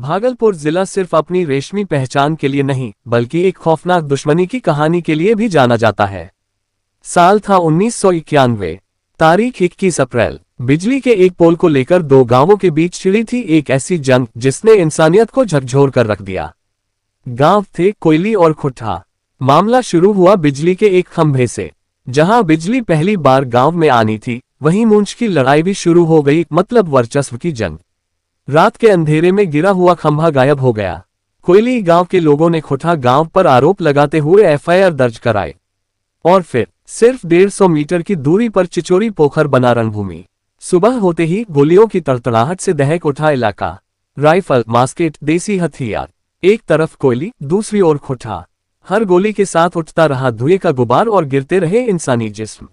भागलपुर जिला सिर्फ अपनी रेशमी पहचान के लिए नहीं बल्कि एक खौफनाक दुश्मनी की कहानी के लिए भी जाना जाता है। साल था 1991। तारीख 21 अप्रैल। बिजली के एक पोल को लेकर दो गांवों के बीच छिड़ी थी एक ऐसी जंग जिसने इंसानियत को झकझोर कर रख दिया। गांव थे कोयली और खुट्टा। मामला शुरू हुआ बिजली के एक खंभे से। जहां बिजली पहली बार गांव में आनी थी वहीं मूंछ की लड़ाई भी शुरू हो गई, मतलब वर्चस्व की जंग। रात के अंधेरे में गिरा हुआ खंभा गायब हो गया। कोयली गांव के लोगों ने खुट्टा गांव पर आरोप लगाते हुए एफआईआर दर्ज कराए और फिर सिर्फ 150 मीटर की दूरी पर चिचोरी पोखर बना रणभूमि। सुबह होते ही गोलियों की तड़तड़ाहट से दहक उठा इलाका। राइफल, मास्केट, देसी हथियार, एक तरफ कोयली दूसरी ओर खुट्टा। हर गोली के साथ उठता रहा धुएं का गुबार और गिरते रहे इंसानी जिस्म।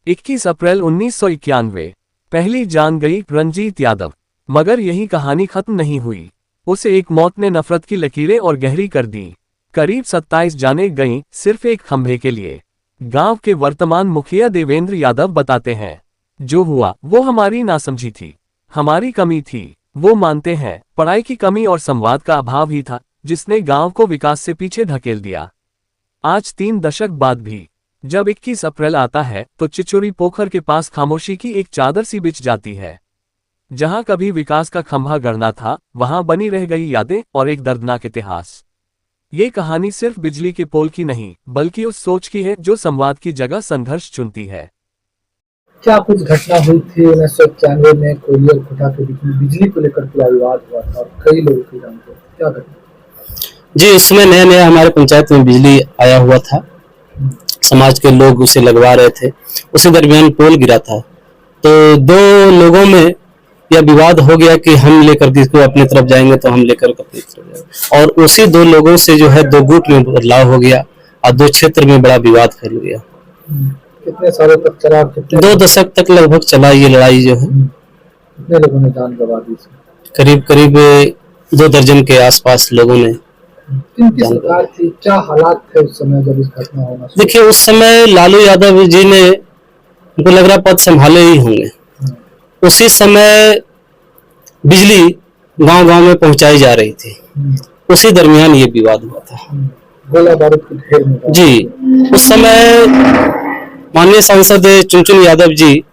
21 अप्रैल 1991। पहली जान गई रंजीत यादव। मगर यही कहानी खत्म नहीं हुई। उसे एक मौत ने नफरत की लकीरें और गहरी कर दी। करीब 27 जानें गईं सिर्फ एक खंभे के लिए। गांव के वर्तमान मुखिया देवेंद्र यादव बताते हैं, जो हुआ वो हमारी नासमझी थी, हमारी कमी थी। वो मानते हैं पढ़ाई की कमी और संवाद का अभाव ही था जिसने गांव को विकास से पीछे धकेल दिया। आज 3 दशक बाद भी जब 21 अप्रैल आता है तो चिचोरी पोखर के पास खामोशी की एक चादर सी बिछ जाती है। जहां कभी विकास का खंभा गड़ना था वहां बनी रह गई यादें और एक दर्दनाक इतिहास। ये कहानी सिर्फ बिजली के पोल की नहीं बल्कि उस सोच की है जो संवाद की जगह संघर्ष चुनती है। क्या कुछ घटना हुई थी 1991 में कोयली और खुट्टा के बीच में बिजली को लेकर पूरा विवाद हुआ था और कई लोगों की जान गई? क्या घटना? जी, उसमें नया नया हमारे पंचायत में बिजली आया हुआ था। समाज के लोग उसे लगवा रहे थे। उसी दरमियान पोल गिरा था तो दो लोगों में यह विवाद हो गया कि हम लेकर किसको अपनी तरफ जाएंगे तो हम लेकर अपनी तरफ जाएंगे, और उसी दो लोगों से जो है 2 गुट में बदलाव हो गया और 2 क्षेत्र में बड़ा विवाद फैल गया। कितने सालों तक चला? 2 दशक तक लगभग चला ये लड़ाई जो है। कितने लोगों ने जान गंवा दी? करीब 2 दर्जन के आसपास लोगों ने। किनकी सरकार थी? क्या हालात थे उस समय जब इस घटना होना? देखिए, उस समय लालू यादव जी ने, उनको लग रहा पद संभाले ही होंगे। उसी समय बिजली गांव-गांव में पहुंचाई जा रही थी। उसी दरमियान ये विवाद हुआ था। गोला बारूद की ढेर में जी, उस समय माननीय सांसद चुनचुन यादव जी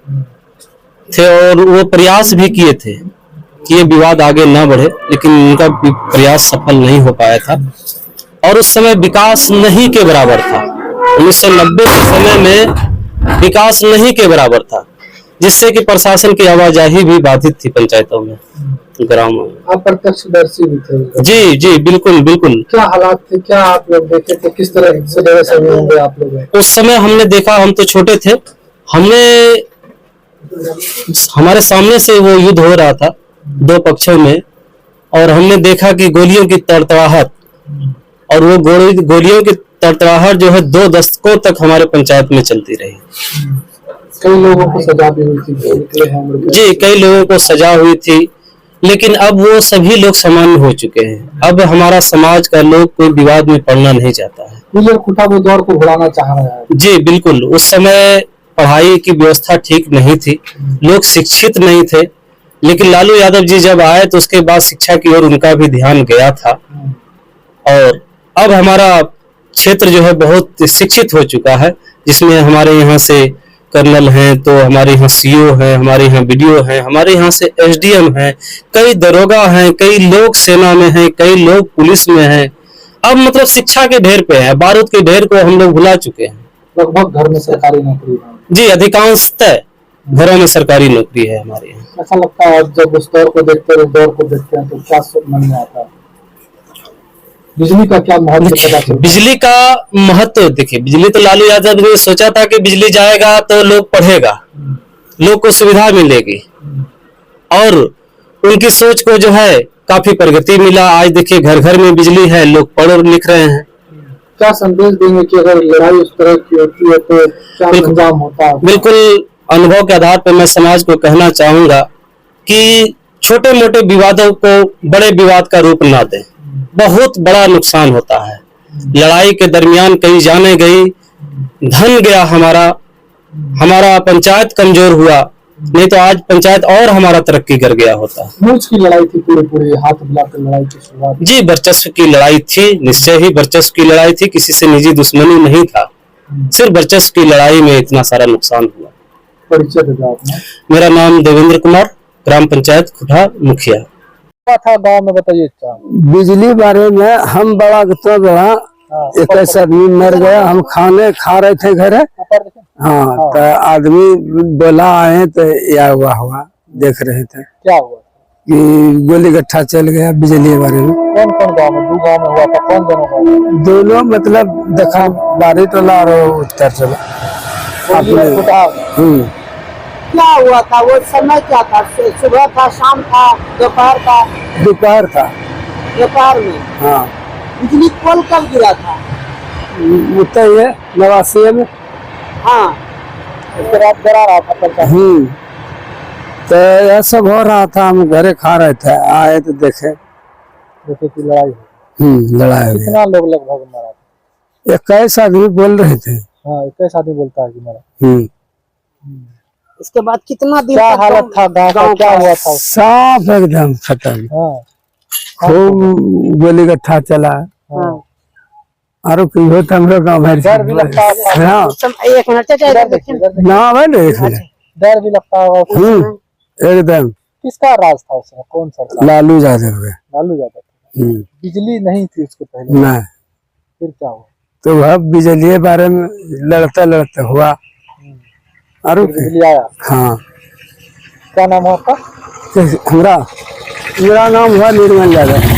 थे और वो प्रयास भी किए थे कि ये विवाद आगे न बढ़े, लेकिन उनका प्रयास सफल नहीं हो पाया था। और उस समय विकास नहीं के बराबर था। 1990 के समय में विकास नहीं के बराबर था, जिससे कि प्रशासन की आवाजाही भी बाधित थी पंचायतों में, ग्रामों में। आप प्रत्यक्षदर्शी भी थे? जी जी, बिल्कुल बिल्कुल। क्या हालात थे? क्या आप लोग देखे थे? किस तरह से समय होंगे आप लोग? उस समय हमने देखा, हम तो छोटे थे, हमारे सामने से वो युद्ध हो रहा था 2 पक्षों में, और हमने देखा कि गोलियों की तड़तड़ाहट, और वो गोलियों की तड़तड़ाहट जो है 2 दशकों तक हमारे पंचायत में चलती रही। कई लोगों को सजा भी हुई थी। जी, कई लोगों को सजा हुई थी, लेकिन अब वो सभी लोग सामान्य हो चुके हैं। अब हमारा समाज का लोग कोई विवाद में पड़ना नहीं चाहता है। कोयली खुट्टा वो दौर को बढ़ाना चाह रहा है। जी बिल्कुल। उस समय पढ़ाई की व्यवस्था ठीक नहीं थी, लोग शिक्षित नहीं थे, लेकिन लालू यादव जी जब आए तो उसके बाद शिक्षा की ओर उनका भी ध्यान गया था। और अब हमारा क्षेत्र जो है बहुत शिक्षित हो चुका है, जिसमें हमारे यहाँ से कर्नल हैं, तो हमारे यहाँ सीओ हैं, हमारे यहाँ बीडीओ हैं, हमारे यहाँ से एसडीएम हैं, कई दरोगा हैं, कई लोग सेना में हैं, कई लोग पुलिस में हैं। अब मतलब शिक्षा के ढेर पे है, बारूद के ढेर को हम लोग भुला चुके हैं। लगभग घर में सरकारी नौकरी है। जी, अधिकांशतः घरों में सरकारी नौकरी है हमारे यहाँ। ऐसा लगता है जब उस दौर को देखते हैं तो क्या मन में आता है? बिजली का क्या महत्व पता चलता है? बिजली का महत्व देखिए, बिजली तो लालू यादव ने सोचा था कि बिजली जाएगा तो लोग पढ़ेगा, लोग को सुविधा मिलेगी, और उनकी सोच को जो है काफी प्रगति मिला। आज देखिए घर घर में बिजली है, लोग पढ़ और लिख रहे हैं। क्या संदेश देंगे कि अगर लड़ाई उस तरह की होती है तो क्या अंजाम होता है? बिल्कुल, अनुभव के आधार पर मैं समाज को कहना चाहूंगा कि छोटे मोटे विवादों को बड़े विवाद का रूप ना दें, बहुत बड़ा नुकसान होता है। लड़ाई के दरमियान कई जाने गई, धन गया हमारा पंचायत कमजोर हुआ, नहीं तो आज पंचायत और हमारा तरक्की कर गया होता। मूंछ की लड़ाई थी, पूरे पूरे हाथ मिलाकर लड़ाई की शुरुआत। जी, वर्चस्व की लड़ाई थी, निश्चय ही वर्चस्व की लड़ाई थी, किसी से निजी दुश्मनी नहीं था, सिर्फ वर्चस्व की लड़ाई में इतना सारा नुकसान हुआ। परिचय देगा आपने? मेरा नाम देवेंद्र कुमार, ग्राम पंचायत खुटा मुखिया। क्या था गांव में, बताइए। क्या बिजली बारे में हम बड़ा तो बड़ा 21 आदमी मर गया। हम खाने खा रहे थे घर। हाँ, तो आदमी बोला आए तो या हुआ देख रहे थे क्या हुआ कि गोली गट्ठा चल गया बिजली के बारे में। कौन कौन गांव में? 2 गांव में हुआ था। कौन दोनों गांव में? दोनों मतलब दक्षिण बारी टोला और उत्तर टोला। क्या हुआ था? वो समय क्या था? सुबह था, शाम था, दोपहर था? दोपहर था। दोपहर में? हाँ। बिजली पोल कब गिरा था? उत्तर ये 89 में। हाँ, उसके बाद डरा रहा था। तो यह सब हो रहा था, हम घरे खा रहे थे, आए तो देखे कि लड़ाई हुई। लड़ाई हुई। कितना लोग लगभग मरा? 21 आदमी बोल रहे थे। हाँ, 21 आदमी बोलता है कि मरा। इसके बाद कितना दिन क्या तक हालत था गांव का? क्या हुआ था? साफ एकदम खत्म। हाँ, खूब गोली गट्ठा चला। हाँ। और कोई हो हम लोग डर भी लगता है। हाँ एक मिनट ना भाई डर भी लगता होगा। एकदम। किसका राज था उसमें? कौन सा था? लालू यादव का। लालू यादव। बिजली नहीं थी उसके पहले? नहीं। फिर क्या हुआ? तो वह बिजली के बारे में लड़ते हुआ। और बिजली आया। हाँ। क्या नाम है आपका? मेरा नाम हुआ निर्मल यादव।